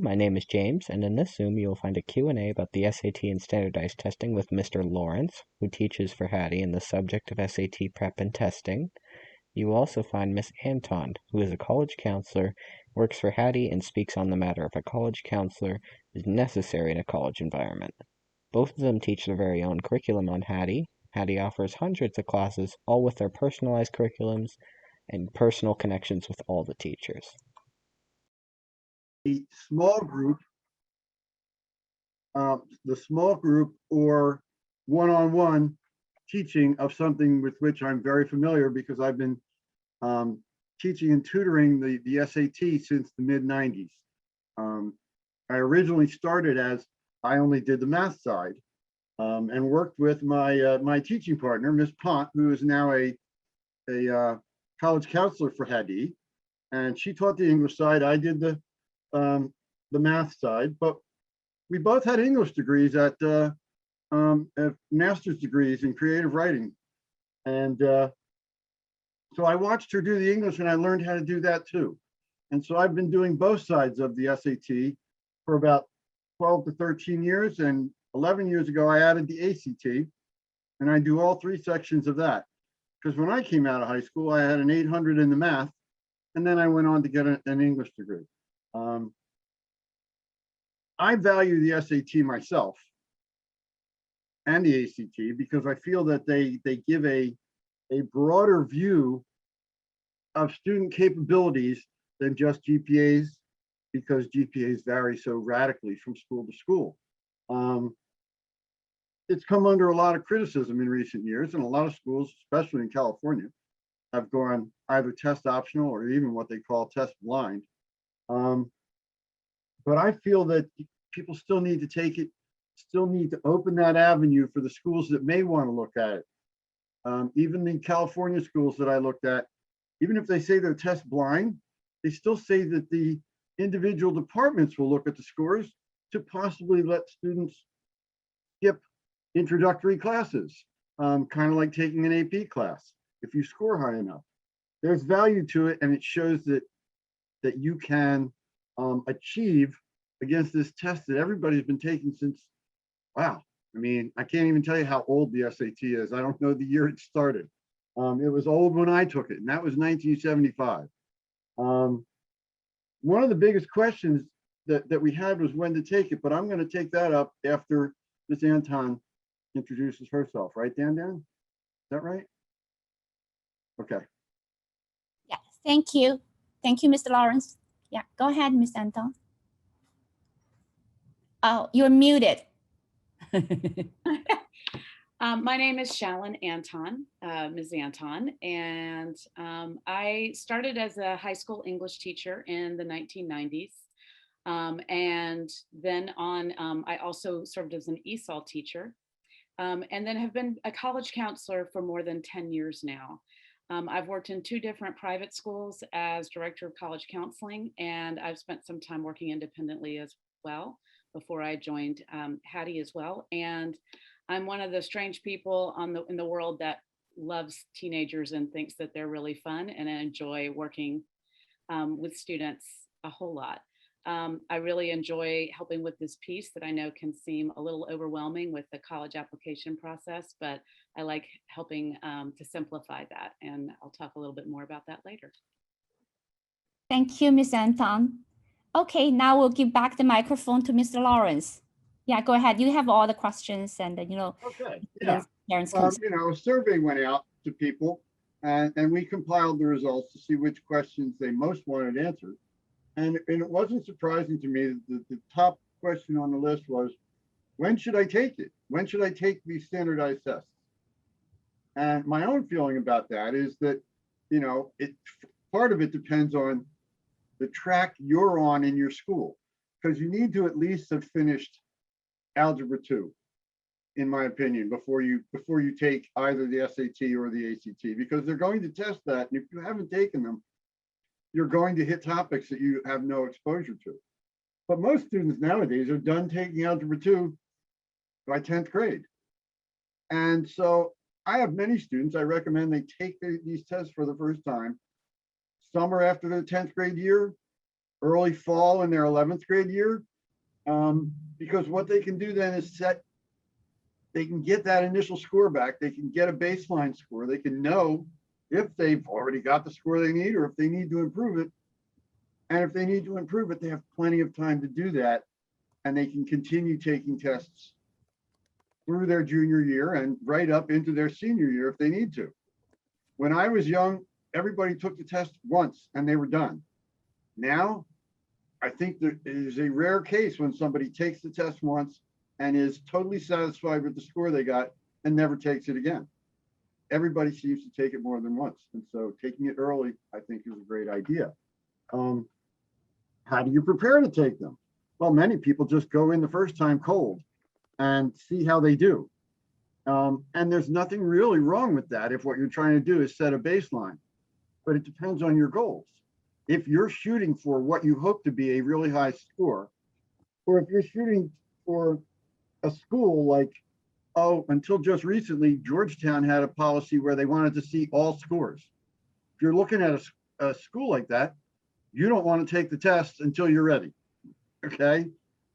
my name is James, and in this Zoom you will find a Q&A about the SAT and standardized testing with Mr. Lawrence, who teaches for Haddee in the subject of SAT prep and testing. You will also find Miss Anton, who is a college counselor, works for Haddee, and speaks on the matter if a college counselor is necessary in a college environment. Both of them teach their very own curriculum on Haddee. Haddee offers hundreds of classes, all with their personalized curriculums and personal connections with all the teachers. The small group or one-on-one teaching of something with which I'm very familiar because I've been teaching and tutoring the SAT since the mid-90s. I originally started as I only did the math side and worked with my teaching partner, Miss Pont, who is now a college counselor for Haddee, and she taught the English side. I did the math side, but we both had English degrees at master's degrees in creative writing. And so I watched her do the English and I learned how to do that too. And so I've been doing both sides of the SAT for about 12 to 13 years. And 11 years ago, I added the ACT and I do all three sections of that. Because when I came out of high school, I had an 800 in the math, and then I went on to get an English degree. I value the SAT myself and the ACT because I feel that they give a broader view of student capabilities than just GPAs, because GPAs vary so radically from school to school. It's come under a lot of criticism in recent years, and a lot of schools, especially in California, have gone either test optional or even what they call test blind. But I feel that people still need to take it, still need to open that avenue for the schools that may want to look at it. Even the California schools that I looked at, even if they say they're test blind, they still say that the individual departments will look at the scores to possibly let students skip introductory classes, kind of like taking an AP class. If you score high enough, there's value to it, and it shows that you can achieve against this test that everybody's been taking since, wow. I mean, I can't even tell you how old the SAT is. I don't know the year it started. It was old when I took it, and that was 1975. One of the biggest questions that we had was when to take it, but I'm going to take that up after Ms. Anton introduces herself. Right, Dan? Is that right? Okay. Yeah, thank you. Thank you, Mr. Lawrence. Yeah, go ahead, Ms. Anton. Oh, you're muted. My name is Shallon Anton, Ms. Anton, and I started as a high school English teacher in the 1990s. And then I also served as an ESOL teacher, and then have been a college counselor for more than 10 years now. I've worked in 2 different private schools as director of college counseling, and I've spent some time working independently as well before I joined Haddee as well. And I'm one of the strange people in the world that loves teenagers and thinks that they're really fun, and I enjoy working with students a whole lot. I really enjoy helping with this piece that I know can seem a little overwhelming with the college application process, but I like helping to simplify that, and I'll talk a little bit more about that later. Thank you, Ms. Anton. Okay, now we'll give back the microphone to Mr. Lawrence. Yeah, go ahead. You have all the questions and, Okay, yeah. Parents a survey went out to people and we compiled the results to see which questions they most wanted answered. And it wasn't surprising to me that the top question on the list was, when should I take it? When should I take these standardized tests? And my own feeling about that is that, part of it depends on the track you're on in your school, because you need to at least have finished Algebra 2, in my opinion, before you take either the SAT or the ACT, because they're going to test that. And if you haven't taken them, you're going to hit topics that you have no exposure to. But most students nowadays are done taking Algebra 2 by 10th grade. And so I have many students, I recommend they take these tests for the first time. Some are after their 10th grade year, early fall in their 11th grade year, because what they can do then is they can get that initial score back. They can get a baseline score. They can know if they've already got the score they need or if they need to improve it. And if they need to improve it, they have plenty of time to do that. And they can continue taking tests through their junior year and right up into their senior year if they need to. When I was young, everybody took the test once and they were done. Now, I think there is a rare case when somebody takes the test once and is totally satisfied with the score they got and never takes it again. Everybody seems to take it more than once. And so taking it early, I think, is a great idea. How do you prepare to take them? Well, many people just go in the first time cold and see how they do. And there's nothing really wrong with that if what you're trying to do is set a baseline, but it depends on your goals. If you're shooting for what you hope to be a really high score, or if you're shooting for a school like, oh, until just recently, Georgetown had a policy where they wanted to see all scores. If you're looking at a school like that, you don't want to take the test until you're ready, okay?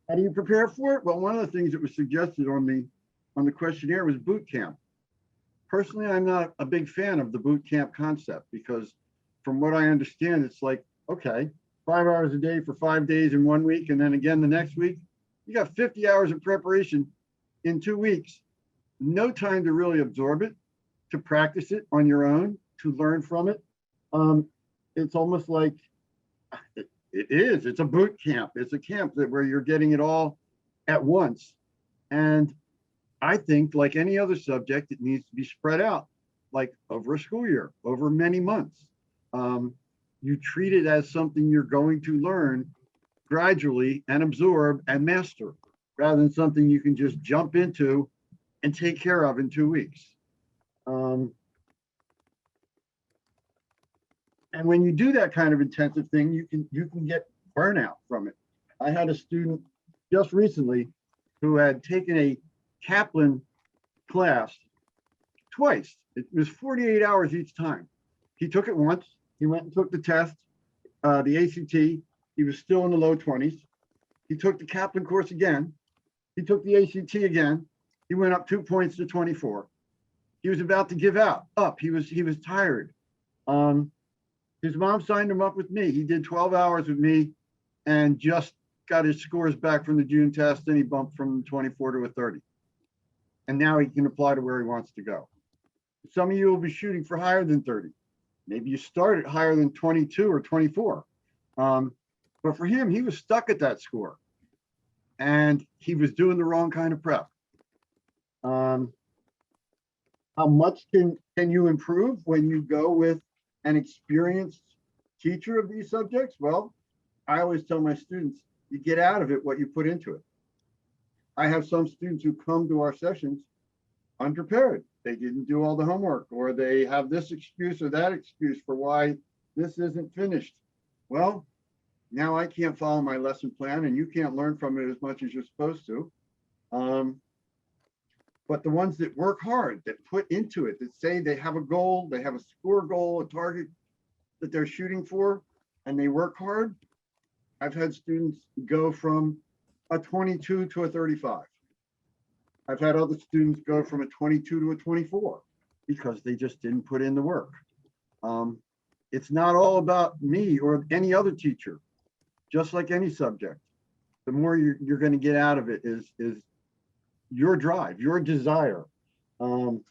How do you prepare for it? Well, one of the things that was suggested on the questionnaire was boot camp. Personally, I'm not a big fan of the boot camp concept because from what I understand, it's like, okay, 5 hours a day for 5 days in 1 week, and then again the next week. You got 50 hours of preparation in 2 weeks. No time to really absorb it, to practice it on your own, to learn from it. It's almost like, it's a boot camp. It's a camp where you're getting it all at once. And I think like any other subject, it needs to be spread out, like over a school year, over many months. You treat it as something you're going to learn gradually and absorb and master, rather than something you can just jump into and take care of in 2 weeks. And when you do that kind of intensive thing, you can get burnout from it. I had a student just recently who had taken a Kaplan class twice. It was 48 hours each time. He took it once. He went and took the test, the ACT. He was still in the low 20s. He took the Kaplan course again. He took the ACT again. He went up 2 points to 24. He was about to give up. He was tired. His mom signed him up with me. He did 12 hours with me and just got his scores back from the June test, and he bumped from 24 to a 30. And now he can apply to where he wants to go. Some of you will be shooting for higher than 30. Maybe you start at higher than 22 or 24. But for him, he was stuck at that score and he was doing the wrong kind of prep. How much can you improve when you go with an experienced teacher of these subjects? Well, I always tell my students, you get out of it what you put into it. I have some students who come to our sessions unprepared. They didn't do all the homework, or they have this excuse or that excuse for why this isn't finished. Well, now I can't follow my lesson plan and you can't learn from it as much as you're supposed to. But the ones that work hard, that put into it, that say they have a goal, they have a score goal, a target that they're shooting for, and they work hard, I've had students go from a 22 to a 35. I've had other students go from a 22 to a 24 because they just didn't put in the work. It's not all about me or any other teacher, just like any subject. The more you're going to get out of it is your drive, your desire. And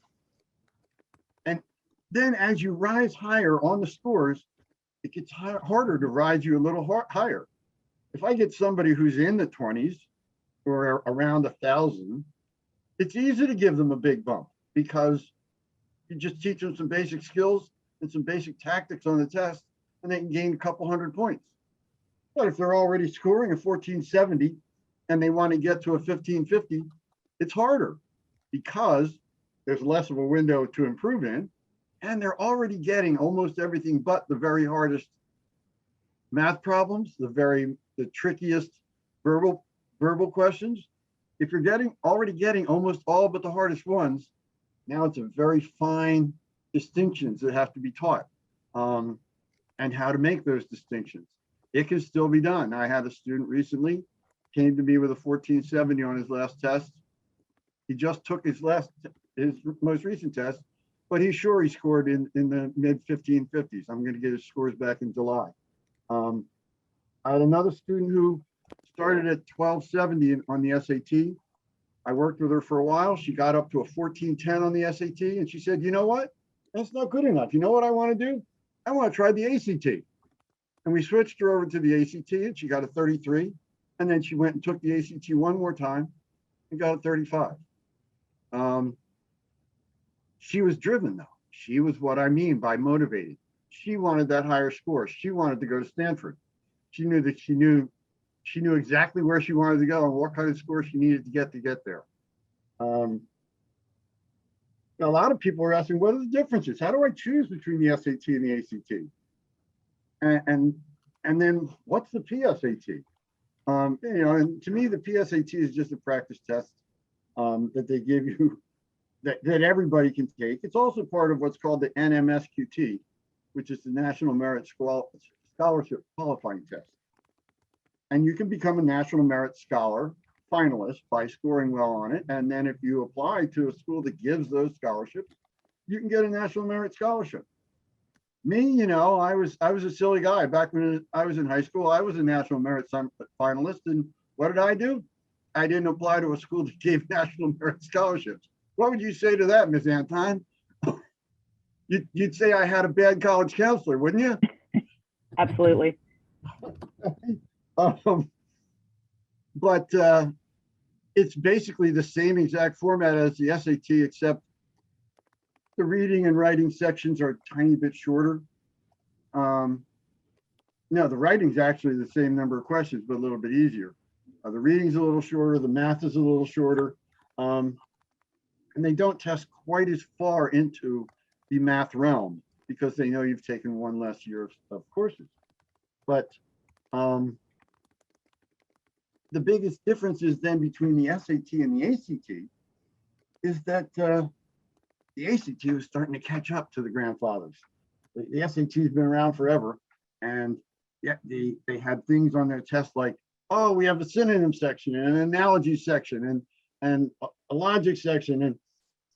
then as you rise higher on the scores, it gets harder to rise you a little higher. If I get somebody who's in the 20s or around 1,000, it's easy to give them a big bump because you just teach them some basic skills and some basic tactics on the test, and they can gain a couple hundred points. But if they're already scoring a 1470 and they want to get to a 1550, it's harder because there's less of a window to improve in, and they're already getting almost everything but the very hardest math problems, the trickiest verbal questions. If you're already getting almost all but the hardest ones, now it's a very fine distinctions that have to be taught, and how to make those distinctions. it can still be done. I had a student recently came to me with a 1470 on his last test. He just took his most recent test, but he's sure he scored in the mid 1550s. I'm going to get his scores back in July. I had another student who started at 1270 on the SAT. I worked with her for a while. She got up to a 1410 on the SAT, and she said, you know what? That's not good enough. You know what I want to do? I want to try the ACT. And we switched her over to the ACT, and she got a 33. And then she went and took the ACT one more time and got a 35. She was driven, though. She was what I mean by motivated. She wanted that higher score. She wanted to go to Stanford. She knew that she knew exactly where she wanted to go and what kind of score she needed to get there. A lot of people are asking, what are the differences? How do I choose between the SAT and the ACT? And then what's the PSAT? And to me, the PSAT is just a practice test that they give you that everybody can take. It's also part of what's called the NMSQT, which is the National Merit Scholarship Qualifying Test. And you can become a National Merit Scholar finalist by scoring well on it. And then if you apply to a school that gives those scholarships, you can get a National Merit Scholarship. Me, I was a silly guy. Back when I was in high school, I was a National Merit finalist. And what did I do? I didn't apply to a school that gave National Merit Scholarships. What would you say to that, Ms. Anton? You'd say I had a bad college counselor, wouldn't you? Absolutely. But it's basically the same exact format as the SAT, except the reading and writing sections are a tiny bit shorter. No, the writing's actually the same number of questions, but a little bit easier. The reading's a little shorter, the math is a little shorter, and they don't test quite as far into the math realm because they know you've taken one less year of courses. But the biggest difference is then between the SAT and the ACT is that the ACT was starting to catch up to the grandfathers. The SAT's been around forever, and yet they had things on their test like, oh, we have a synonym section and an analogy section and a logic section,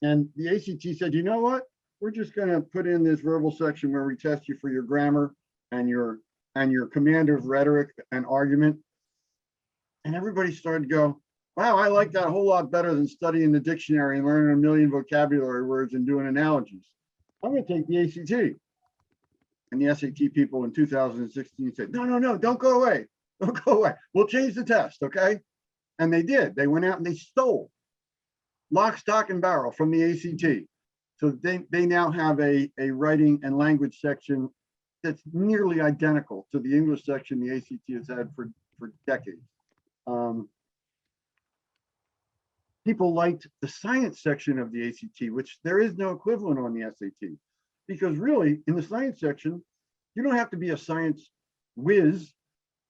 and the ACT said, you know what? We're just going to put in this verbal section where we test you for your grammar and your command of rhetoric and argument. And everybody started to go, wow, I like that a whole lot better than studying the dictionary and learning a million vocabulary words and doing analogies. I'm going to take the ACT. And the SAT people in 2016 said, no, don't go away. Don't go away. We'll change the test, okay? And they did. They went out and they stole lock, stock, and barrel from the ACT. So they now have a writing and language section that's nearly identical to the English section the ACT has had for decades. People liked the science section of the ACT, which there is no equivalent on the SAT, because really in the science section, you don't have to be a science whiz.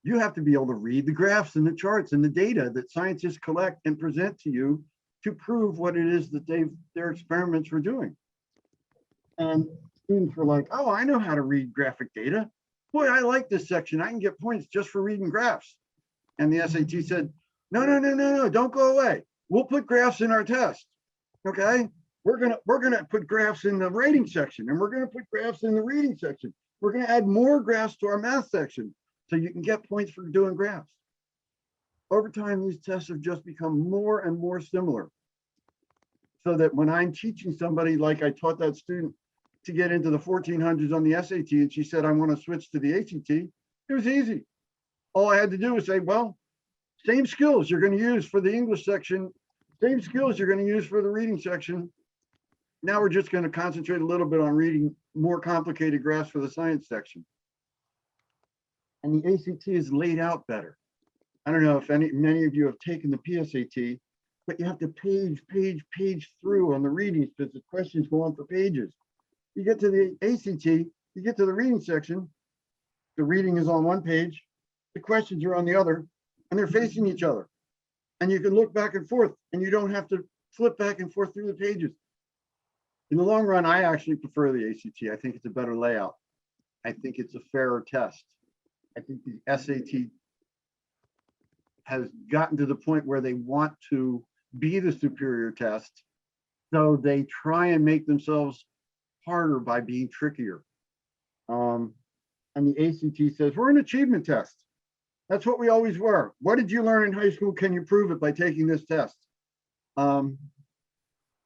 You have to be able to read the graphs and the charts and the data that scientists collect and present to you to prove what it is that their experiments were doing. And students were like, oh, I know how to read graphic data. Boy, I like this section. I can get points just for reading graphs. And the SAT said, no, don't go away. We'll put graphs in our test, okay? We're gonna put graphs in the writing section, and we're gonna put graphs in the reading section. We're gonna add more graphs to our math section so you can get points for doing graphs. Over time, these tests have just become more and more similar. So that when I'm teaching somebody, like I taught that student to get into the 1400s on the SAT, and she said, I want to switch to the ACT, it was easy. All I had to do was say, well, same skills you're going to use for the English section, same skills you're going to use for the reading section. Now we're just going to concentrate a little bit on reading more complicated graphs for the science section. And the ACT is laid out better. I don't know if many of you have taken the PSAT, but you have to page through on the readings because the questions go on for pages. You get to the ACT, you get to the reading section, the reading is on one page, the questions are on the other, and they're facing each other. And you can look back and forth, and you don't have to flip back and forth through the pages. In the long run, I actually prefer the ACT. I think it's a better layout. I think it's a fairer test. I think the SAT has gotten to the point where they want to be the superior test. So they try and make themselves harder by being trickier. And the ACT says, we're an achievement test. That's what we always were. What did you learn in high school? Can you prove it by taking this test? So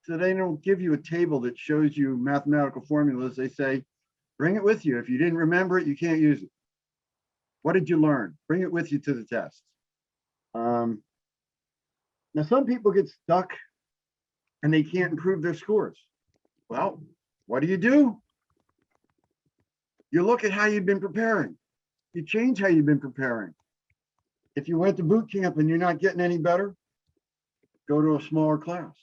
they don't give you a table that shows you mathematical formulas. They say, bring it with you. If you didn't remember it, you can't use it. What did you learn? Bring it with you to the test. Now, some people get stuck and they can't improve their scores. Well, what do? You look at how you've been preparing. You change how you've been preparing. If you went to boot camp and you're not getting any better, go to a smaller class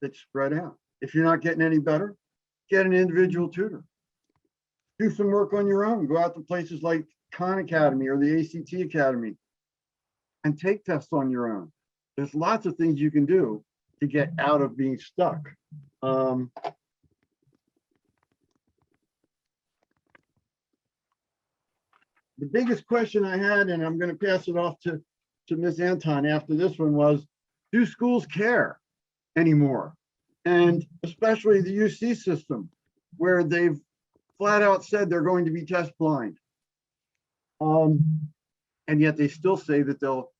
that's spread out. If you're not getting any better, get an individual tutor. Do some work on your own. Go out to places like Khan Academy or the ACT Academy and take tests on your own. There's lots of things you can do to get out of being stuck. The biggest question I had, and I'm going to pass it off to Ms. Anton after this one, was, do schools care anymore? And especially the UC system, where they've flat out said they're going to be test blind. And yet they still say that they'll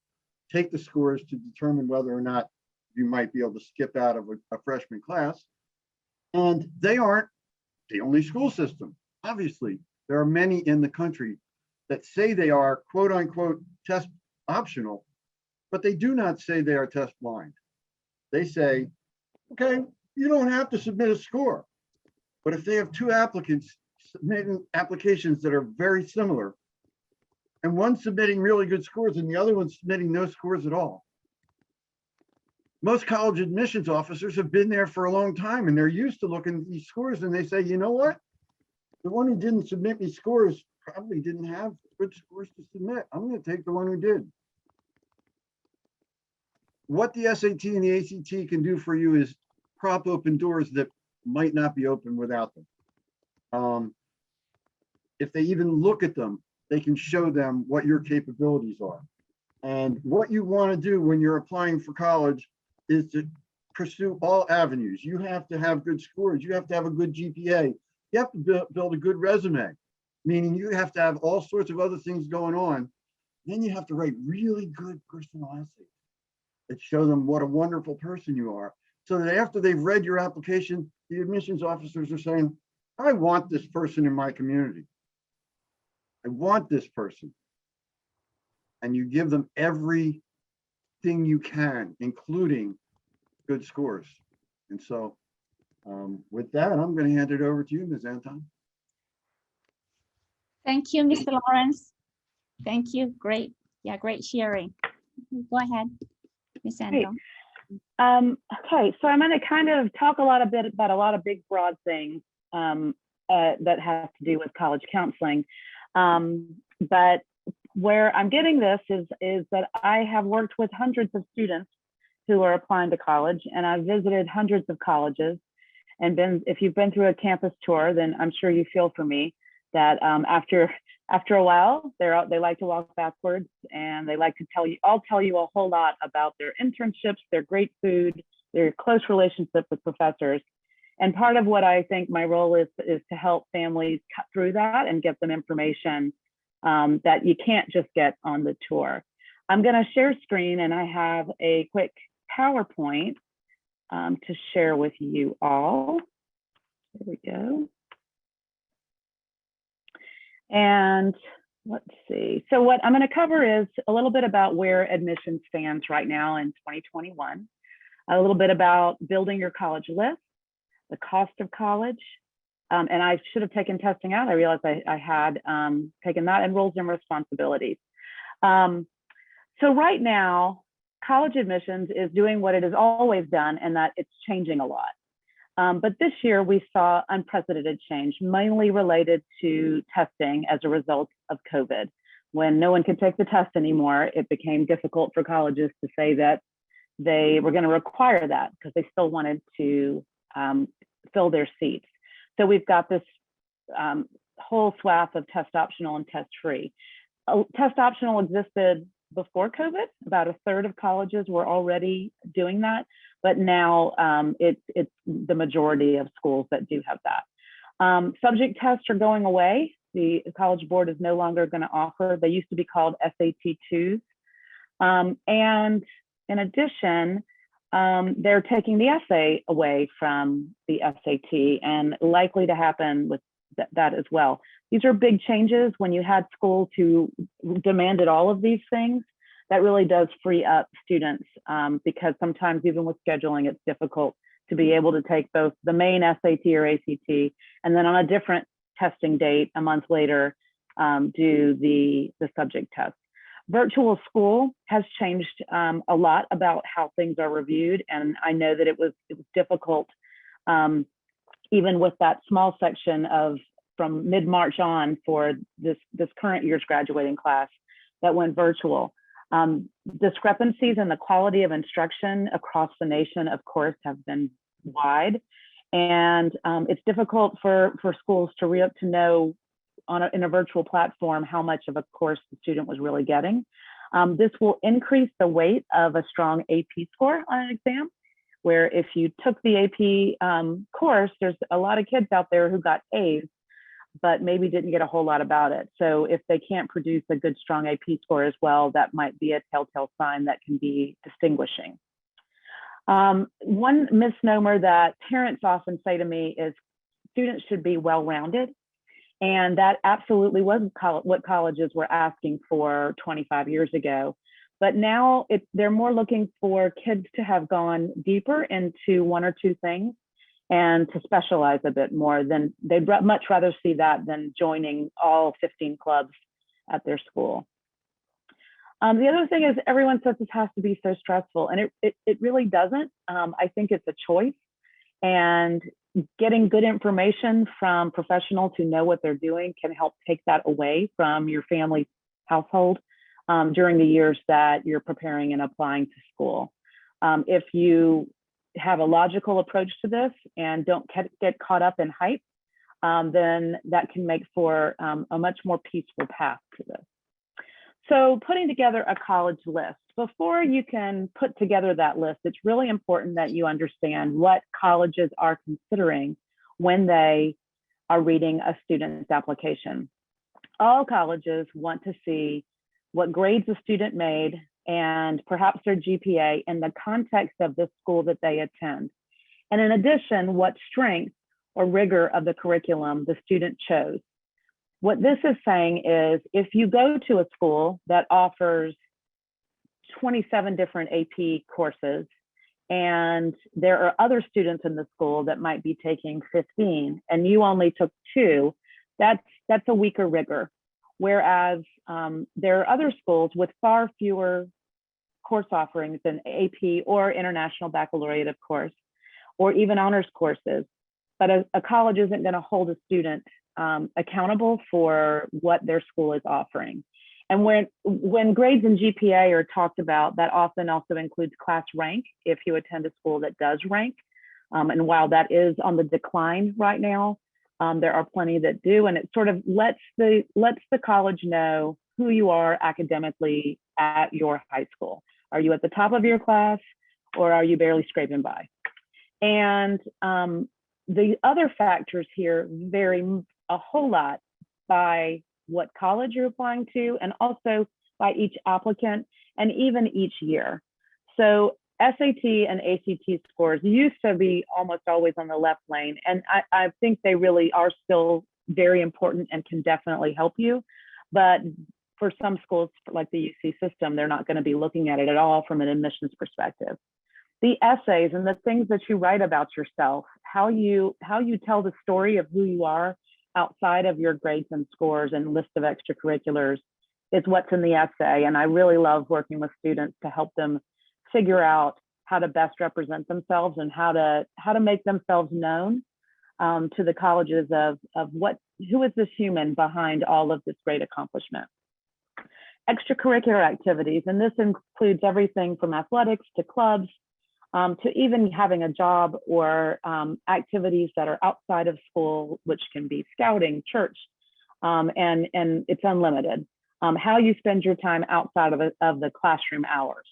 take the scores to determine whether or not you might be able to skip out of a freshman class. And they aren't the only school system. Obviously, there are many in the country that say they are quote unquote test optional, but they do not say they are test blind. They say, okay, you don't have to submit a score, but if they have two applicants submitting applications that are very similar, and one submitting really good scores and the other one submitting no scores at all, most college admissions officers have been there for a long time and they're used to looking at these scores, and they say, you know what? The one who didn't submit me scores probably didn't have good scores to submit. I'm going to take the one who did. What the SAT and the ACT can do for you is prop open doors that might not be open without them. If they even look at them, they can show them what your capabilities are. And what you want to do when you're applying for college is to pursue all avenues. You have to have good scores. You have to have a good GPA. You have to build a good resume, meaning you have to have all sorts of other things going on. Then you have to write really good personal essays that show them what a wonderful person you are, so that after they've read your application, the admissions officers are saying, I want this person in my community. I want this person. And you give them everything you can, including good scores. And so with that, I'm going to hand it over to you, Ms. Anton. Thank you, Mr. Lawrence. Thank you. Great. Yeah, great sharing. Go ahead, Ms. Anton. Okay, so I'm going to kind of talk a bit about a lot of big, broad things that have to do with college counseling. But where I'm getting this is that I have worked with hundreds of students who are applying to college, and I've visited hundreds of colleges. And if you've been through a campus tour, then I'm sure you feel for me that after a while, they like to walk backwards, and they like to tell you a whole lot about their internships, their great food, their close relationship with professors. And part of what I think my role is to help families cut through that and get them information that you can't just get on the tour. I'm going to share screen, and I have a quick PowerPoint to share with you all. There we go. And let's see. So what I'm going to cover is a little bit about where admission stands right now in 2021, a little bit about building your college list, the cost of college, and I should have taken testing out. I realized I had taken that, and roles and responsibilities. So right now, college admissions is doing what it has always done, and that it's changing a lot. But this year we saw unprecedented change, mainly related to testing as a result of COVID. When no one could take the test anymore, it became difficult for colleges to say that they were going to require that because they still wanted to fill their seats. So we've got this whole swath of test optional and test free. Test optional existed before COVID. About a third of colleges were already doing that, but now it's the majority of schools that do have that. Subject tests are going away. The College Board is no longer going to offer. They used to be called SAT-2s. And in addition, they're taking the essay away from the SAT, and likely to happen with that as well. These are big changes. When you had schools who demanded all of these things, that really does free up students, because sometimes even with scheduling, it's difficult to be able to take both the main SAT or ACT, and then on a different testing date a month later, do the subject test. Virtual school has changed a lot about how things are reviewed, and I know that it was difficult, even with that small section of from mid-March on for this current year's graduating class that went virtual. Discrepancies in the quality of instruction across the nation, of course, have been wide, and it's difficult for schools to know in a virtual platform how much of a course the student was really getting. This will increase the weight of a strong AP score on an exam, where if you took the AP course, there's a lot of kids out there who got A's, but maybe didn't get a whole lot about it. So if they can't produce a good, strong AP score as well, that might be a telltale sign that can be distinguishing. One misnomer that parents often say to me is students should be well-rounded. And that absolutely was what colleges were asking for 25 years ago. But now they're more looking for kids to have gone deeper into one or two things and to specialize a bit more. Than they'd much rather see that than joining all 15 clubs at their school. The other thing is everyone says this has to be so stressful, and it really doesn't. I think it's a choice, and getting good information from professionals who know what they're doing can help take that away from your family's household during the years that you're preparing and applying to school. If you have a logical approach to this and don't get caught up in hype, then that can make for a much more peaceful path to this. So putting together a college list. Before you can put together that list, it's really important that you understand what colleges are considering when they are reading a student's application. All colleges want to see what grades the student made and perhaps their GPA in the context of the school that they attend. And in addition, what strength or rigor of the curriculum the student chose. What this is saying is if you go to a school that offers 27 different AP courses, and there are other students in the school that might be taking 15, and you only took 2, that's a weaker rigor. Whereas there are other schools with far fewer course offerings than AP or International Baccalaureate, of course, or even honors courses. But a college isn't going to hold a student accountable for what their school is offering. And when grades and GPA are talked about, that often also includes class rank if you attend a school that does rank. And while that is on the decline right now, there are plenty that do, and it sort of lets the college know who you are academically at your high school. Are you at the top of your class, or are you barely scraping by? And the other factors here vary a whole lot by what college you're applying to, and also by each applicant, and even each year. So SAT and ACT scores used to be almost always on the left lane, and I think they really are still very important and can definitely help you. But for some schools, like the UC system, they're not going to be looking at it at all from an admissions perspective. The essays and the things that you write about yourself, how you tell the story of who you are outside of your grades and scores and list of extracurriculars is what's in the essay. And I really love working with students to help them figure out how to best represent themselves and how to make themselves known to the colleges of who is this human behind all of this great accomplishment. Extracurricular activities, and this includes everything from athletics to clubs, to even having a job or activities that are outside of school, which can be scouting, church, and it's unlimited. how you spend your time outside of the classroom hours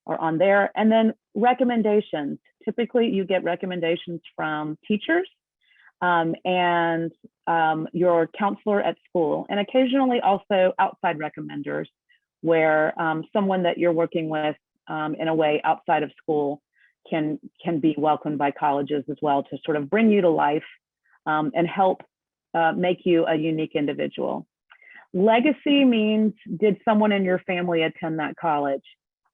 or on there. And then recommendations. Typically, you get recommendations from teachers and your counselor at school, and occasionally also outside recommenders, where someone that you're working with in a way outside of school can be welcomed by colleges as well, to sort of bring you to life and help make you a unique individual. Legacy means, did someone in your family attend that college?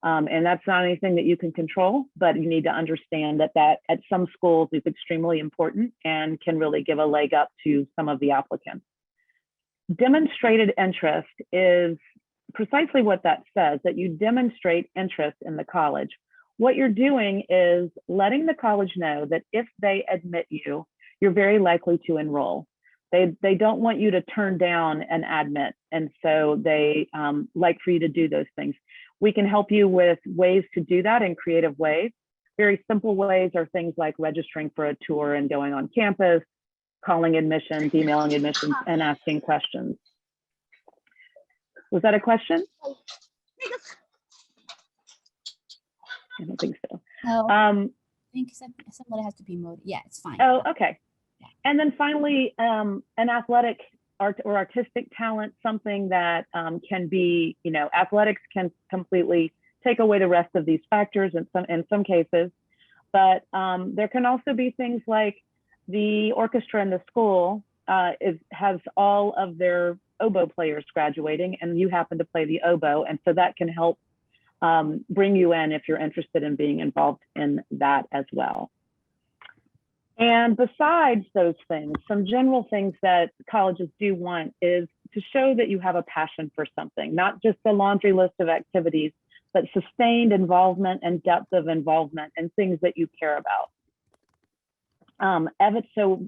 And that's not anything that you can control, but you need to understand that at some schools is extremely important and can really give a leg up to some of the applicants. Demonstrated interest is precisely what that says, that you demonstrate interest in the college. What you're doing is letting the college know that if they admit you, you're very likely to enroll. They don't want you to turn down an admit, and so they like for you to do those things. We can help you with ways to do that in creative ways. Very simple ways are things like registering for a tour and going on campus, calling admissions, emailing admissions, and asking questions. Was that a question? I don't think so. No, I think somebody has to be motivated. Yeah, it's fine. Oh, okay. Yeah. And then finally, an athletic art or artistic talent, something that can be, athletics can completely take away the rest of these factors in some cases, but there can also be things like the orchestra in the school has all of their oboe players graduating, and you happen to play the oboe, and so that can help bring you in if you're interested in being involved in that as well. And besides those things, some general things that colleges do want is to show that you have a passion for something, not just a laundry list of activities, but sustained involvement and depth of involvement and things that you care about. So,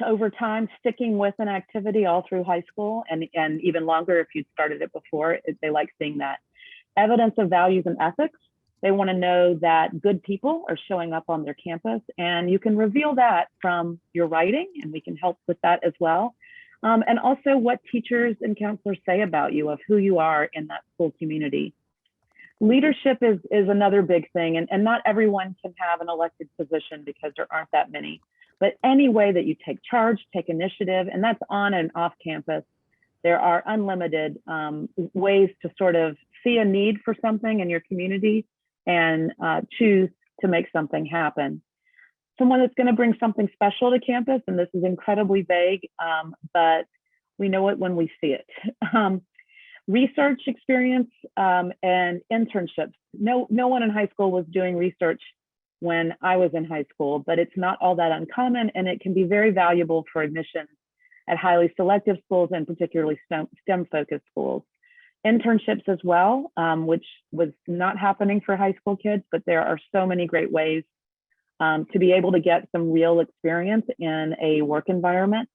over time, sticking with an activity all through high school and even longer if you'd started it before, they like seeing that. Evidence of values and ethics. They want to know that good people are showing up on their campus, and you can reveal that from your writing, and we can help with that as well. And also what teachers and counselors say about you, of who you are in that school community. Leadership is another big thing, and not everyone can have an elected position because there aren't that many. But any way that you take charge, take initiative, and that's on and off campus, there are unlimited ways to sort of see a need for something in your community and choose to make something happen. Someone that's going to bring something special to campus, and this is incredibly vague, but we know it when we see it. Research experience and internships. No one in high school was doing research when I was in high school, but it's not all that uncommon, and it can be very valuable for admissions at highly selective schools and particularly STEM-focused schools. Internships as well, which was not happening for high school kids, but there are so many great ways to be able to get some real experience in a work environment.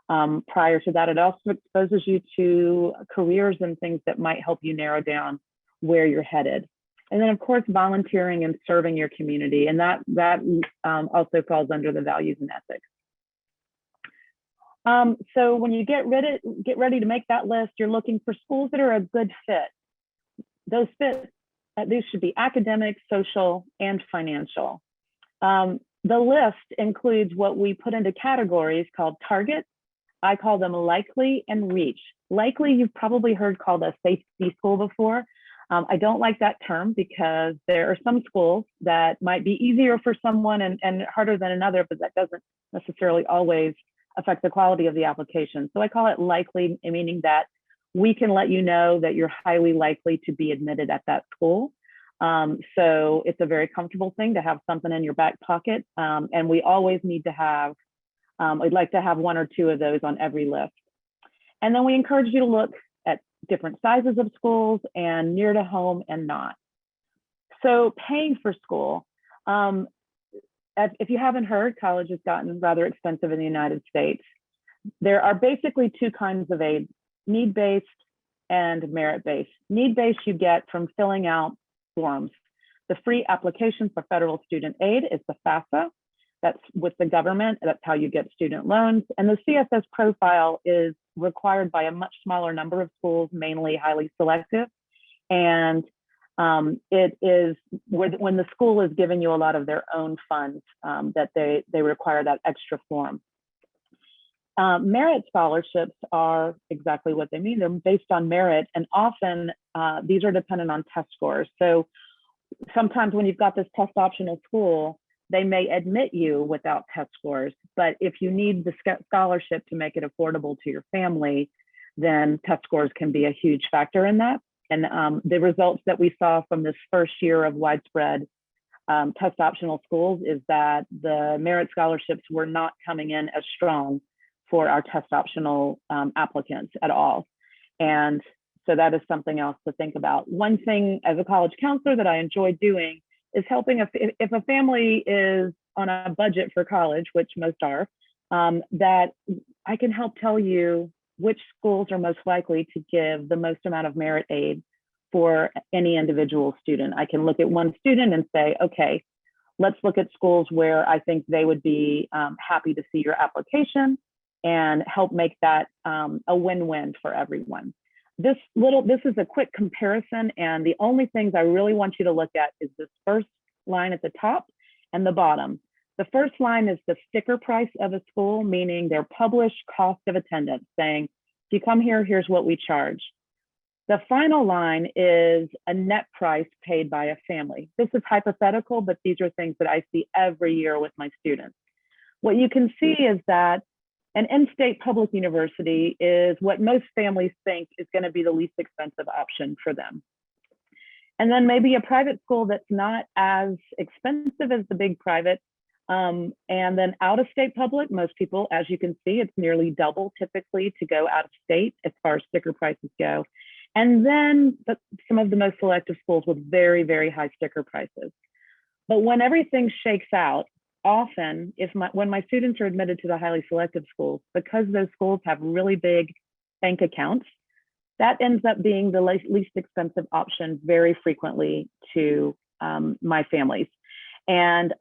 Prior to that, it also exposes you to careers and things that might help you narrow down where you're headed. And then of course, volunteering and serving your community. And that also falls under the values and ethics. So when you get ready to make that list, you're looking for schools that are a good fit. Those should be academic, social, and financial. The list includes what we put into categories called targets. I call them likely and reach. Likely, you've probably heard called a safety school before. I don't like that term because there are some schools that might be easier for someone and harder than another, but that doesn't necessarily always affect the quality of the application. So I call it likely, meaning that we can let you know that you're highly likely to be admitted at that school. So it's a very comfortable thing to have something in your back pocket. And we always need to have, we'd like to have one or two of those on every list. And then we encourage you to look at different sizes of schools and near to home and not. So paying for school. If you haven't heard, college has gotten rather expensive in the United States. There are basically two kinds of aid, need-based and merit-based. Need-based you get from filling out forms. The free application for federal student aid is the FAFSA. That's with the government. That's how you get student loans. And the CSS profile is required by a much smaller number of schools, mainly highly selective. And it is when the school is giving you a lot of their own funds that they require that extra form. Merit scholarships are exactly what they mean. They're based on merit, and often these are dependent on test scores. So sometimes when you've got this test optional school, they may admit you without test scores, but if you need the scholarship to make it affordable to your family, then test scores can be a huge factor in that. And the results that we saw from this first year of widespread test optional schools is that the merit scholarships were not coming in as strong for our test optional applicants at all. And so that is something else to think about. One thing as a college counselor that I enjoy doing is helping if a family is on a budget for college, which most are, that I can help tell you which schools are most likely to give the most amount of merit aid for any individual student. I can look at one student and say, okay, let's look at schools where I think they would be happy to see your application and help make that a win-win for everyone. This is a quick comparison, and the only things I really want you to look at is this first line at the top and the bottom. The first line is the sticker price of a school, meaning their published cost of attendance, saying, if you come here, here's what we charge. The final line is a net price paid by a family. This is hypothetical, but these are things that I see every year with my students. What you can see is that an in-state public university is what most families think is going to be the least expensive option for them. And then maybe a private school that's not as expensive as the big private. And then out-of-state public, most people, as you can see, it's nearly double typically to go out of state as far as sticker prices go. And then some of the most selective schools with very, very high sticker prices. But when everything shakes out, often when my students are admitted to the highly selective schools, because those schools have really big bank accounts, that ends up being the least expensive option very frequently to my families. And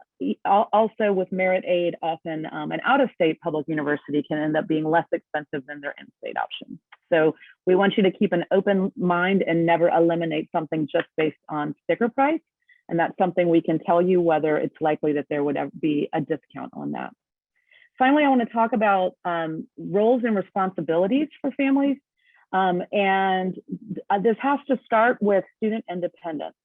also with merit aid, often an out-of-state public university can end up being less expensive than their in-state option. So we want you to keep an open mind and never eliminate something just based on sticker price. And that's something we can tell you whether it's likely that there would be a discount on that. Finally, I want to talk about roles and responsibilities for families. And this has to start with student independence.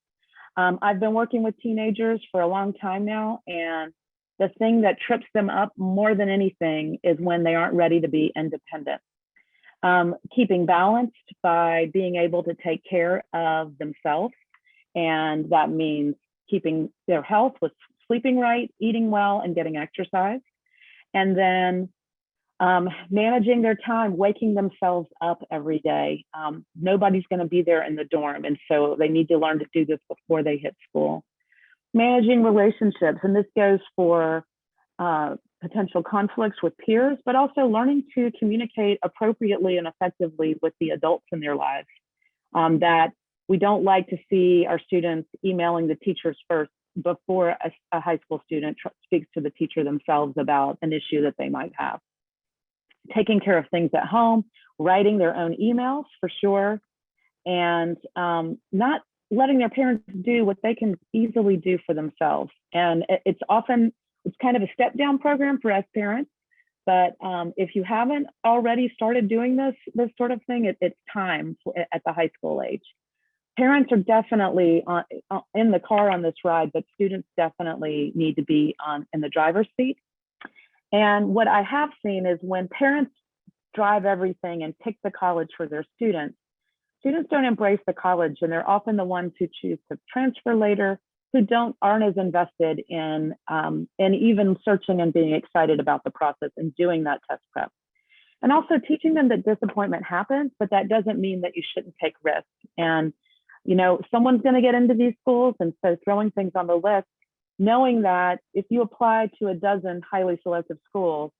I've been working with teenagers for a long time now, and the thing that trips them up more than anything is when they aren't ready to be independent. Keeping balanced by being able to take care of themselves. And that means keeping their health with sleeping right, eating well, and getting exercise. And then managing their time, waking themselves up every day. Nobody's going to be there in the dorm. And so they need to learn to do this before they hit school. Managing relationships, and this goes for potential conflicts with peers, but also learning to communicate appropriately and effectively with the adults in their lives. That we don't like to see our students emailing the teachers first before a high school student speaks to the teacher themselves about an issue that they might have. Taking care of things at home, writing their own emails for sure, and not letting their parents do what they can easily do for themselves. And it's kind of a step down program for us parents, but if you haven't already started doing this sort of thing, it's time at the high school age. Parents are definitely in the car on this ride, but students definitely need to be in the driver's seat. And what I have seen is when parents drive everything and pick the college for their students don't embrace the college, and they're often the ones who choose to transfer later, who aren't as invested in even searching and being excited about the process and doing that test prep. And also teaching them that disappointment happens, but that doesn't mean that you shouldn't take risks. And someone's going to get into these schools, and so throwing things on the list, knowing that if you apply to a dozen highly selective schools,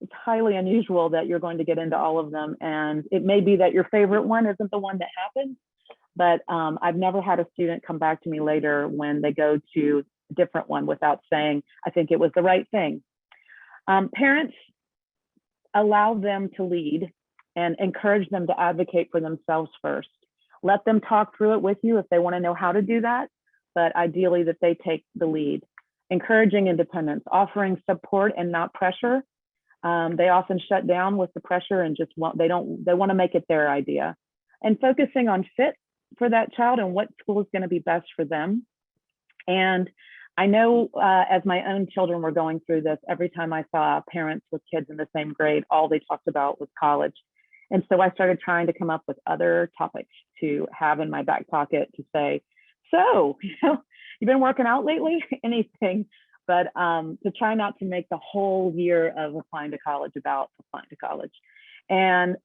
it's highly unusual that you're going to get into all of them. And it may be that your favorite one isn't the one that happens, but I've never had a student come back to me later when they go to a different one without saying, I think it was the right thing. Parents, allow them to lead and encourage them to advocate for themselves first. Let them talk through it with you if they want to know how to do that, but ideally that they take the lead. Encouraging independence, offering support and not pressure. They often shut down with the pressure and just they want to make it their idea. And focusing on fit for that child and what school is going to be best for them. And I know as my own children were going through this, every time I saw parents with kids in the same grade, all they talked about was college. And so I started trying to come up with other topics to have in my back pocket to say, so, you've been working out lately? Anything, but to try not to make the whole year of applying to college about applying to college. And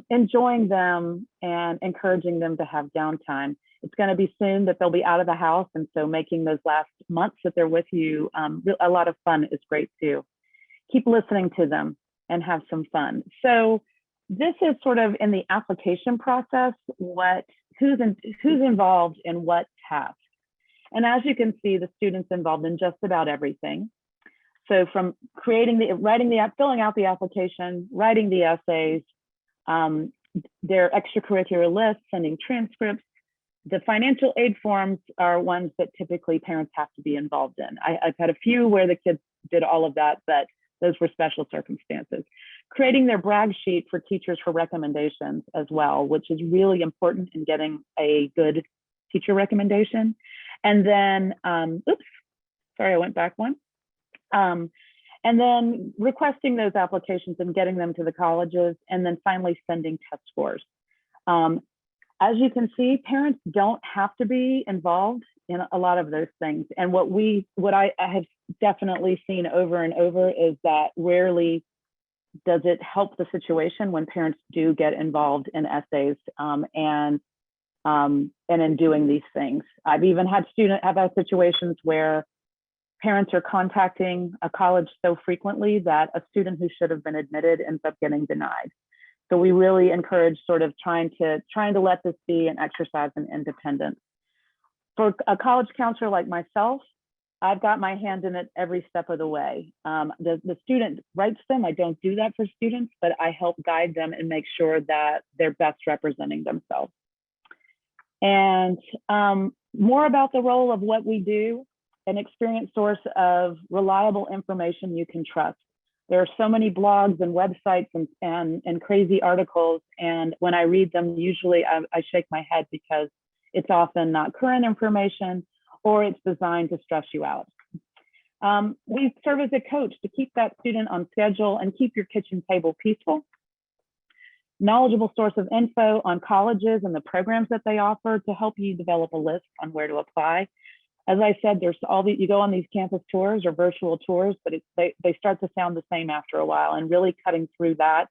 enjoying them and encouraging them to have downtime. It's going to be soon that they'll be out of the house. And so making those last months that they're with you, a lot of fun is great too. Keep listening to them and have some fun. So this is sort of in the application process, who's involved in what task. And as you can see, the students involved in just about everything. So from filling out the application, writing the essays, their extracurricular lists, sending transcripts. The financial aid forms are ones that typically parents have to be involved in. I've had a few where the kids did all of that, but those were special circumstances. Creating their brag sheet for teachers for recommendations as well, which is really important in getting a good teacher recommendation. And then, sorry, I went back one. And then requesting those applications and getting them to the colleges, and then finally sending test scores. As you can see, parents don't have to be involved in a lot of those things. And what I have definitely seen over and over is that rarely does it help the situation when parents do get involved in essays and in doing these things. I've even had situations where parents are contacting a college so frequently that a student who should have been admitted ends up getting denied. So we really encourage sort of trying to let this be an exercise in independence. For a college counselor like myself, I've got my hand in it every step of the way. The student writes them. I don't do that for students, but I help guide them and make sure that they're best representing themselves. And more about the role of what we do, an experienced source of reliable information you can trust. There are so many blogs and websites and crazy articles. And when I read them, usually I shake my head because it's often not current information or it's designed to stress you out. We serve as a coach to keep that student on schedule and keep your kitchen table peaceful. Knowledgeable source of info on colleges and the programs that they offer to help you develop a list on where to apply. As I said, there's you go on these campus tours or virtual tours, but they start to sound the same after a while, and really cutting through that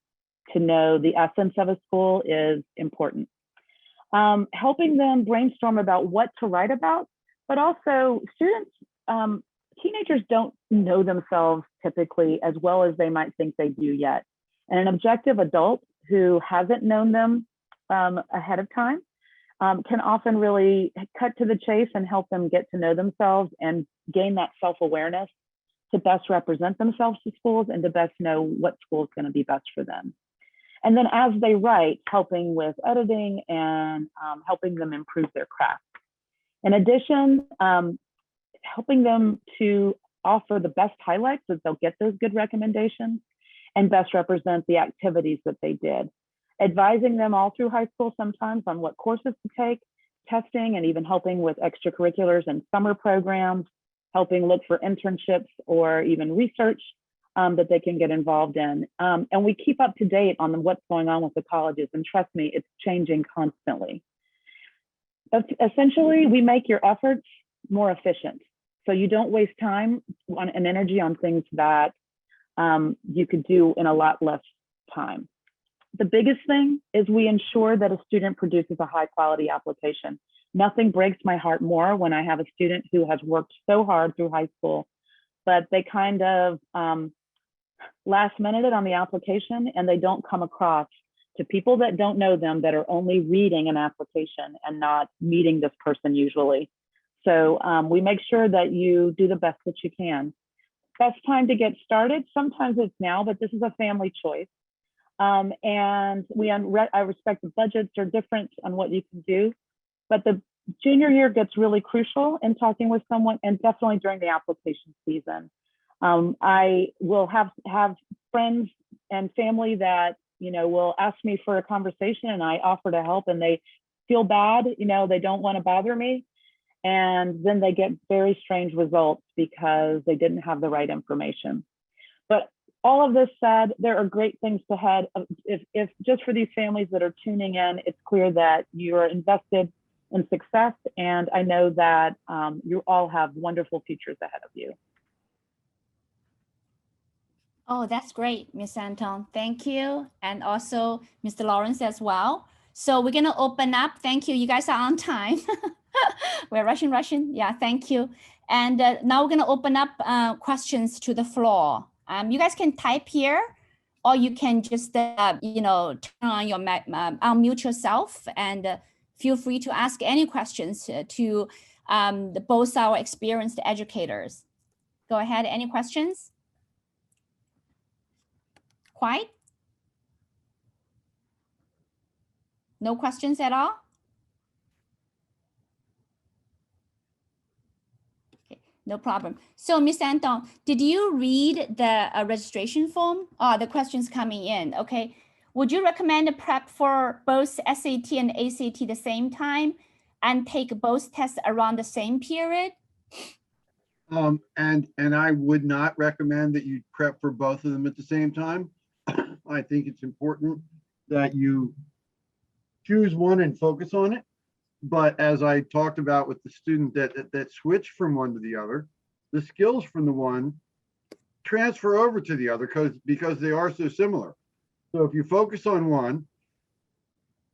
to know the essence of a school is important. Helping them brainstorm about what to write about, but also students, teenagers don't know themselves typically as well as they might think they do yet. And an objective adult who hasn't known them ahead of time can often really cut to the chase and help them get to know themselves and gain that self-awareness to best represent themselves to schools and to best know what school is going to be best for them. And then as they write, helping with editing and helping them improve their craft. In addition, helping them to offer the best highlights so they'll get those good recommendations and best represent the activities that they did. Advising them all through high school sometimes on what courses to take, testing, and even helping with extracurriculars and summer programs, helping look for internships or even research that they can get involved in. And we keep up to date on what's going on with the colleges, and trust me, it's changing constantly. Essentially, we make your efforts more efficient. So you don't waste time and energy on things that you could do in a lot less time. The biggest thing is we ensure that a student produces a high quality application. Nothing breaks my heart more when I have a student who has worked so hard through high school, but they kind of last minute it on the application and they don't come across to people that don't know them, that are only reading an application and not meeting this person usually. So we make sure that you do the best that you can. Best time to get started, sometimes it's now, but this is a family choice. And I respect the budgets are different on what you can do, but the junior year gets really crucial in talking with someone, and definitely during the application season. I will have friends and family that, you know, will ask me for a conversation, and I offer to help, and they feel bad, you know, they don't want to bother me. And then they get very strange results because they didn't have the right information. But all of this said, there are great things ahead. If just for these families that are tuning in, it's clear that you are invested in success. And I know that you all have wonderful futures ahead of you. Oh, that's great, Ms. Anton. Thank you. And also Mr. Lawrence as well. So we're going to open up. Thank you. You guys are on time. We're rushing. Yeah, thank you. And now we're going to open up questions to the floor. You guys can type here, or you can just, you know, turn on your unmute yourself, and feel free to ask any questions to both our experienced educators. Go ahead. Any questions? Quiet? No questions at all? Okay, no problem. So Ms. Anton, did you read the registration form? The questions coming in, okay. Would you recommend a prep for both SAT and ACT the same time and take both tests around the same period? And I would not recommend that you prep for both of them at the same time. I think it's important that you choose one and focus on it. But as I talked about with the student that switched from one to the other, the skills from the one transfer over to the other because they are so similar. So if you focus on one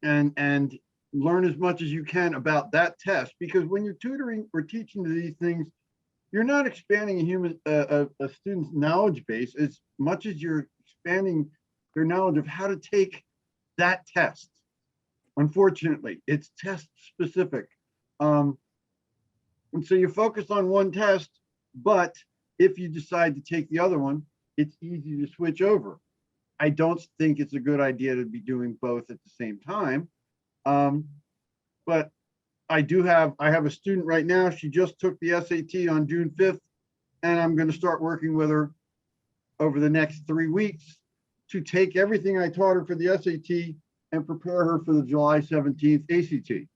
and learn as much as you can about that test, because when you're tutoring or teaching these things, you're not expanding a student's knowledge base as much as you're expanding their knowledge of how to take that test. Unfortunately, it's test specific. And so you focus on one test, but if you decide to take the other one, it's easy to switch over. I don't think it's a good idea to be doing both at the same time. But I have a student right now. She just took the SAT on June 5th, and I'm going to start working with her over the next 3 weeks to take everything I taught her for the SAT and prepare her for the July 17th ACT.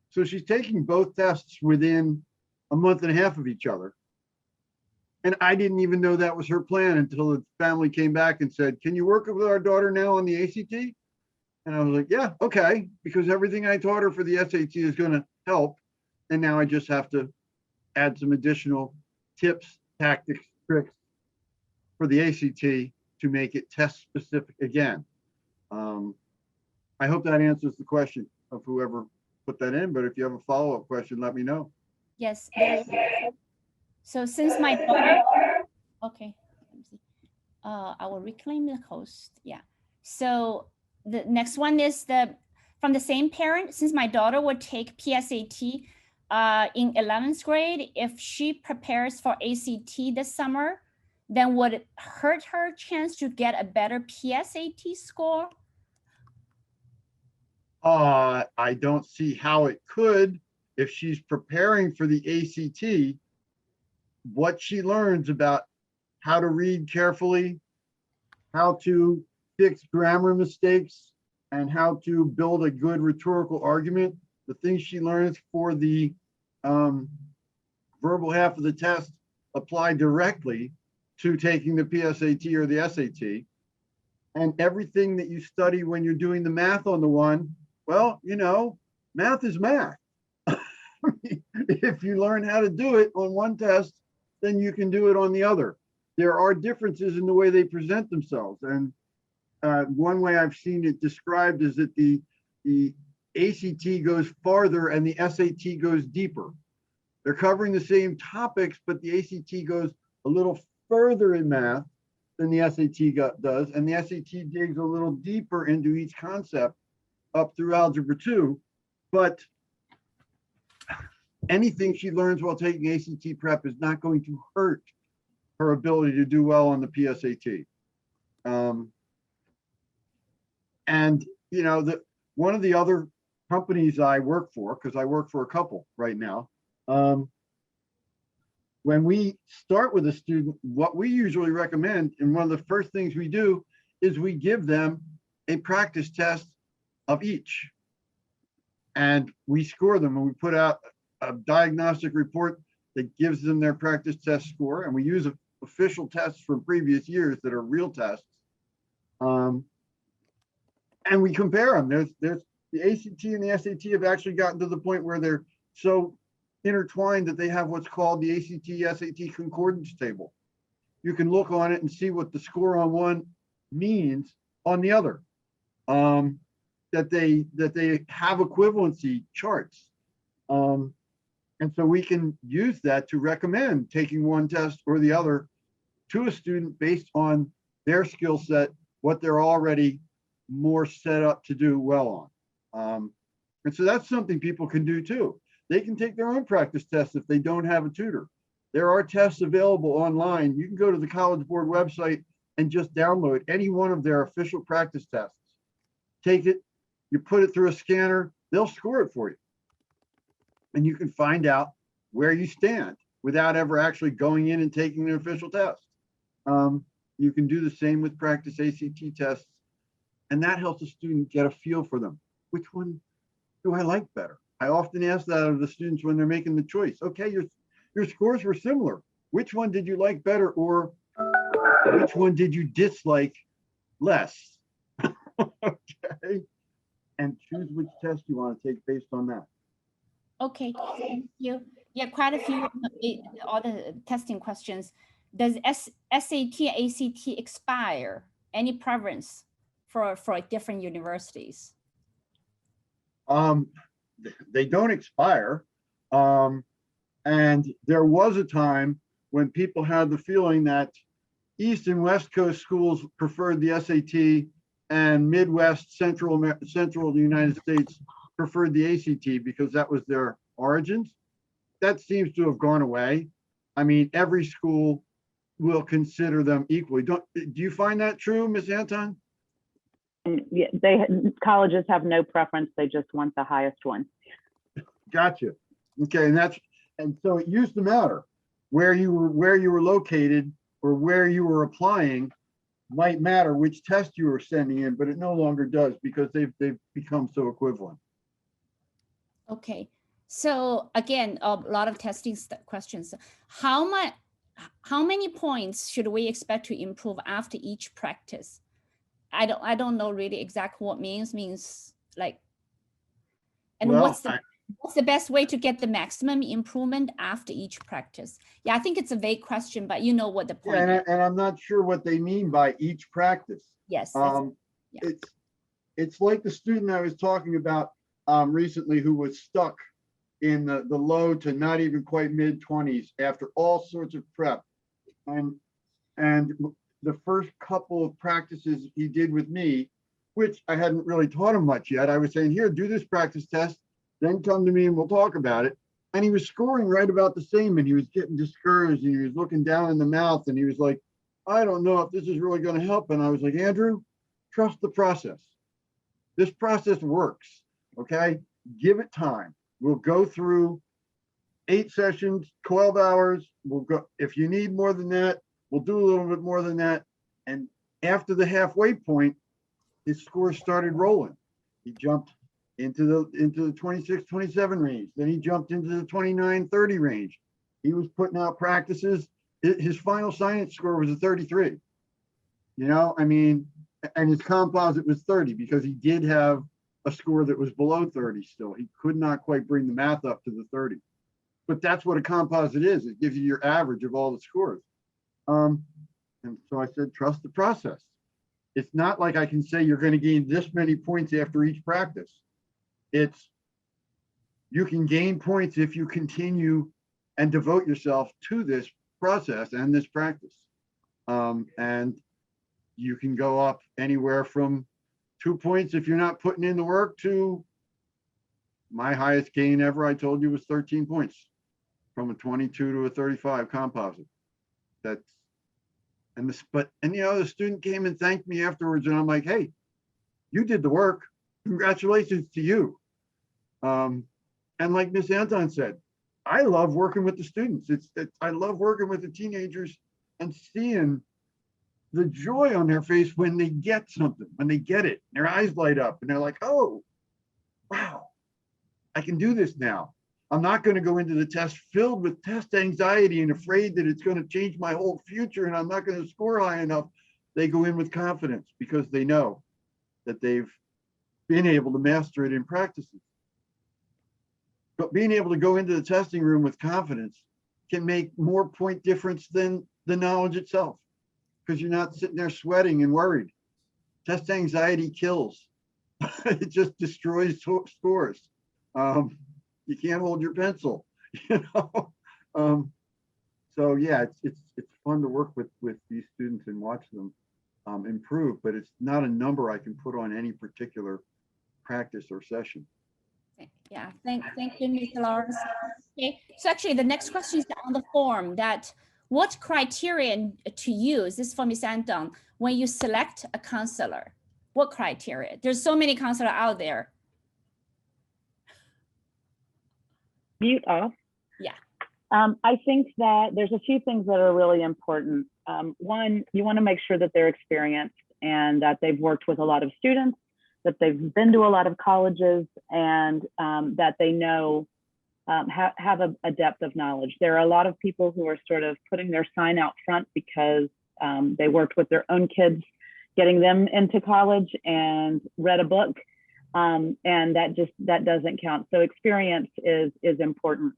So she's taking both tests within a month and a half of each other. And I didn't even know that was her plan until the family came back and said, can you work with our daughter now on the ACT? And I was like, yeah, okay, because everything I taught her for the SAT is going to help. And now I just have to add some additional tips, tactics, tricks for the ACT to make it test specific again. I hope that answers the question of whoever put that in, but if you have a follow-up question, let me know. Yes. So since my daughter, okay, let me see. I will reclaim the host. Yeah. So the next one is from the same parent. Since my daughter will take PSAT in 11th grade, if she prepares for ACT this summer, then would it hurt her chance to get a better PSAT score? I don't see how it could. If she's preparing for the ACT, what she learns about how to read carefully, how to fix grammar mistakes, and how to build a good rhetorical argument, the things she learns for the verbal half of the test apply directly to taking the PSAT or the SAT. And everything that you study when you're doing the math on the one, well, you know, math is math. If you learn how to do it on one test, then you can do it on the other. There are differences in the way they present themselves. And one way I've seen it described is that the ACT goes farther and the SAT goes deeper. They're covering the same topics, but the ACT goes a little further in math than the SAT does. And the SAT digs a little deeper into each concept up through Algebra 2. But anything she learns while taking ACT prep is not going to hurt her ability to do well on the PSAT. And, you know, one of the other companies I work for, because I work for a couple right now, when we start with a student, what we usually recommend, and one of the first things we do, is we give them a practice test of each. And we score them, and we put out a diagnostic report that gives them their practice test score. And we use official tests from previous years that are real tests. And we compare them. There's the ACT and the SAT have actually gotten to the point where they're so intertwined that they have what's called the ACT SAT concordance table. You can look on it and see what the score on one means on the other. That they have equivalency charts. And so we can use that to recommend taking one test or the other to a student based on their skill set, what they're already more set up to do well on. And so that's something people can do too. They can take their own practice tests if they don't have a tutor. There are tests available online. You can go to the College Board website and just download any one of their official practice tests. Take it, you put it through a scanner, they'll score it for you. And you can find out where you stand without ever actually going in and taking an official test. You can do the same with practice ACT tests, and that helps a student get a feel for them. Which one do I like better? I often ask that of the students when they're making the choice. Okay, your scores were similar. Which one did you like better, or which one did you dislike less? Okay, and choose which test you want to take based on that. Okay, thank you. Yeah, quite a few other testing questions. Does SAT, ACT expire? Any preference for different universities? They don't expire. And there was a time when people had the feeling that East and West Coast schools preferred the SAT and Midwest, Central the United States preferred the ACT because that was their origins. That seems to have gone away. I mean, every school will consider them equally. Do you find that true, Ms. Anton? Yeah, colleges have no preference. They just want the highest one. Gotcha. Okay, and so it used to matter where you were located or where you were applying might matter which test you were sending in, but it no longer does because they've become so equivalent. Okay, so again, a lot of testing questions. How many points should we expect to improve after each practice? I don't know really exactly what means like, and well, what's the best way to get the maximum improvement after each practice? Yeah, I think it's a vague question, but you know what the point is. And I'm not sure what they mean by each practice. Yes. Yeah. It's like the student I was talking about recently who was stuck in the low to not even quite mid-20s after all sorts of prep. And the first couple of practices he did with me, which I hadn't really taught him much yet, I was saying, here, do this practice test, then come to me and we'll talk about it. And he was scoring right about the same, and he was getting discouraged, and he was looking down in the mouth, and he was like, I don't know if this is really going to help. And I was like, Andrew, trust the process. This process works, okay? Give it time. We'll go through 8 sessions, 12 hours. We'll go, if you need more than that, we'll do a little bit more than that. And after the halfway point, his score started rolling. He jumped into the 26, 27 range. Then he jumped into the 29, 30 range. He was putting out practices. His final science score was a 33. You know, I mean, and his composite was 30 because he did have a score that was below 30 still. He could not quite bring the math up to the 30. But that's what a composite is. It gives you your average of all the scores. And so I said, trust the process. It's not like I can say you're going to gain this many points after each practice. It's, you can gain points if you continue and devote yourself to this process and this practice. And you can go up anywhere from 2 points if you're not putting in the work to my highest gain ever, I told you, was 13 points from a 22 to a 35 composite. And you know, the student came and thanked me afterwards, and I'm like, hey, you did the work. Congratulations to you. And like Miss Anton said, I love working with the students. I love working with the teenagers and seeing the joy on their face when they get something, when they get it, their eyes light up and they're like, oh, wow, I can do this now. I'm not going to go into the test filled with test anxiety and afraid that it's going to change my whole future and I'm not going to score high enough. They go in with confidence because they know that they've been able to master it in practices. But being able to go into the testing room with confidence can make more point difference than the knowledge itself, because you're not sitting there sweating and worried. Test anxiety kills. It just destroys scores. You can't hold your pencil, you know. So yeah, it's fun to work with these students and watch them improve, but it's not a number I can put on any particular practice or session. Yeah, thank you, Mr. Lawrence. Okay, so actually the next question is on the form, that what criteria to use, this is for Ms. Anton, when you select a counselor? What criteria? There's so many counselors out there. Mute off. Yeah. I think that there's a few things that are really important. One, you want to make sure that they're experienced and that they've worked with a lot of students, that they've been to a lot of colleges, and that they know, have a depth of knowledge. There are a lot of people who are sort of putting their sign out front because they worked with their own kids, getting them into college and read a book, and that doesn't count. So experience is important.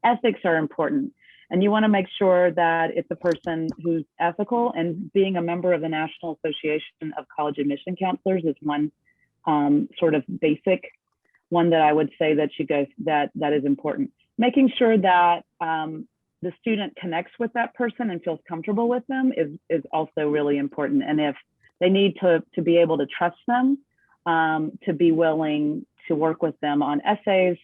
Ethics are important. And you want to make sure that it's a person who's ethical, and being a member of the National Association of College Admission Counselors is one sort of basic one that I would say that that is important. Making sure that the student connects with that person and feels comfortable with them is also really important. And if they need to be able to trust them, to be willing to work with them on essays,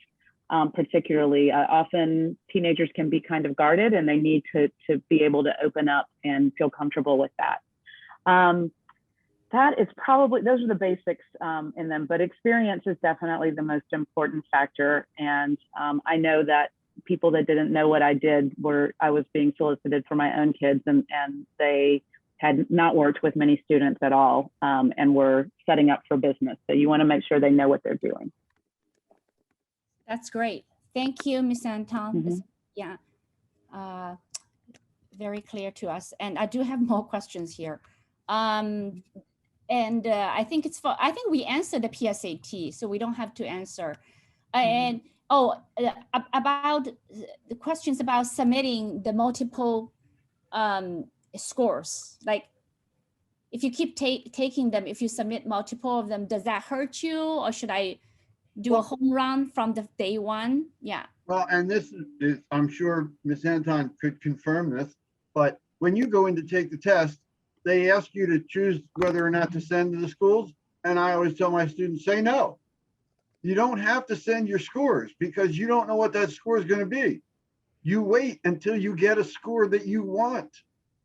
particularly often teenagers can be kind of guarded, and they need to be able to open up and feel comfortable with that. That is probably, those are the basics in them, but experience is definitely the most important factor. And I know that people that didn't know what I did I was being solicited for my own kids, and they had not worked with many students at all, and were setting up for business. So you want to make sure they know what they're doing. That's great. Thank you, Ms. Anton. Mm-hmm. Yeah, very clear to us. And I do have more questions here. I think I think we answered the PSAT, so we don't have to answer. And about the questions about submitting the multiple scores, like if you keep taking them, if you submit multiple of them, does that hurt you, or should I do a home run from the day one? Yeah. Well, and this is, I'm sure Ms. Anton could confirm this, but when you go in to take the test, they ask you to choose whether or not to send to the schools. And I always tell my students, say no. You don't have to send your scores because you don't know what that score is going to be. You wait until you get a score that you want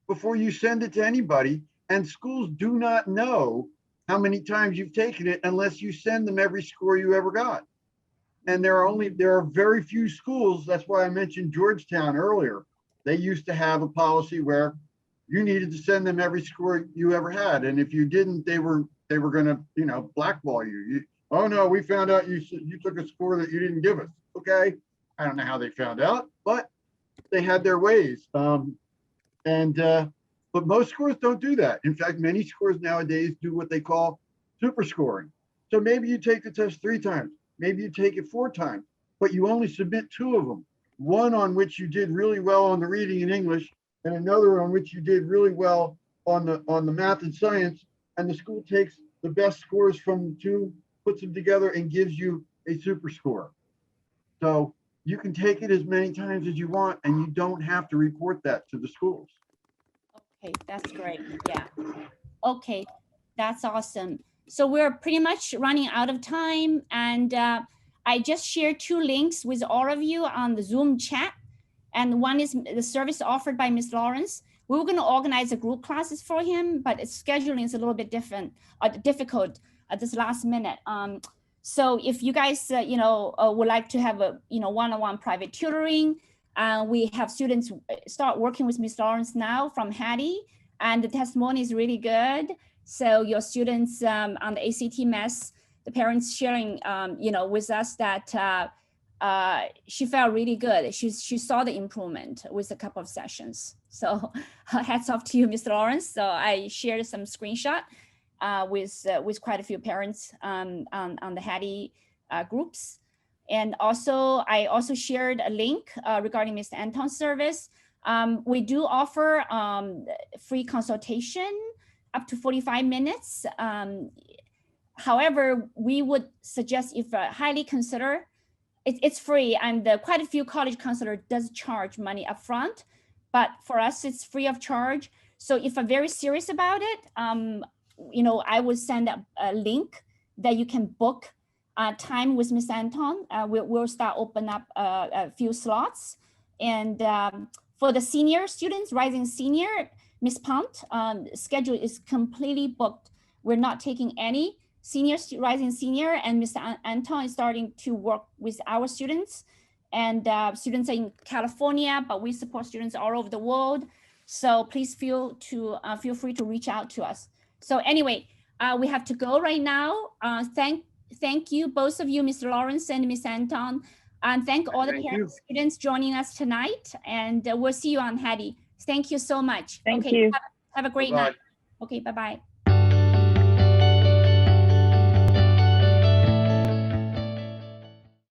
before you send it to anybody. And schools do not know how many times you've taken it unless you send them every score you ever got. And there are very few schools. That's why I mentioned Georgetown earlier. They used to have a policy where you needed to send them every score you ever had. And if you didn't, they were going to, blackball you. Oh no, we found out you took a score that you didn't give us. Okay. I don't know how they found out, but they had their ways. But most scores don't do that. In fact, many scores nowadays do what they call super scoring. So maybe you take the test 3 times, maybe you take it 4 times, but you only submit 2 of them. One on which you did really well on the reading and English, and another on which you did really well on the math and science. And the school takes the best scores from the 2, puts them together, and gives you a super score. So you can take it as many times as you want, and you don't have to report that to the schools. Okay, that's great. Yeah. Okay, that's awesome. So we're pretty much running out of time, and I just shared 2 links with all of you on the Zoom chat. And one is the service offered by Ms. Lawrence. We were going to organize a group classes for him, but its scheduling is a little bit difficult. at this last minute. So if you guys, would like to have a, one-on-one private tutoring, we have students start working with Ms. Lawrence now from Haddee, and the testimony is really good. So your students on the ACT mess, the parents sharing, with us that she felt really good. She saw the improvement with a couple of sessions. So hats off to you, Mr. Lawrence. So I shared some screenshot with quite a few parents on the Haddee groups. And also, I also shared a link regarding Mr. Anton's service. We do offer free consultation up to 45 minutes. However, we would suggest if highly consider, it's free, and quite a few college counselor does charge money upfront, but for us, it's free of charge. So if I'm very serious about it, I would send a link that you can book time with Ms. Anton. We'll start open up a few slots. And for the senior students, rising senior, Ms. Punt, schedule is completely booked. We're not taking any senior, rising senior, and Mr. Anton is starting to work with our students. And students are in California, but we support students all over the world. So please feel free to reach out to us. So anyway, we have to go right now. Thank you, both of you, Mr. Lawrence and Ms. Anton. And thank all the parents, students joining us tonight. And we'll see you on Haddee. Thank you so much. Thank you. Have a great night. Okay, bye-bye.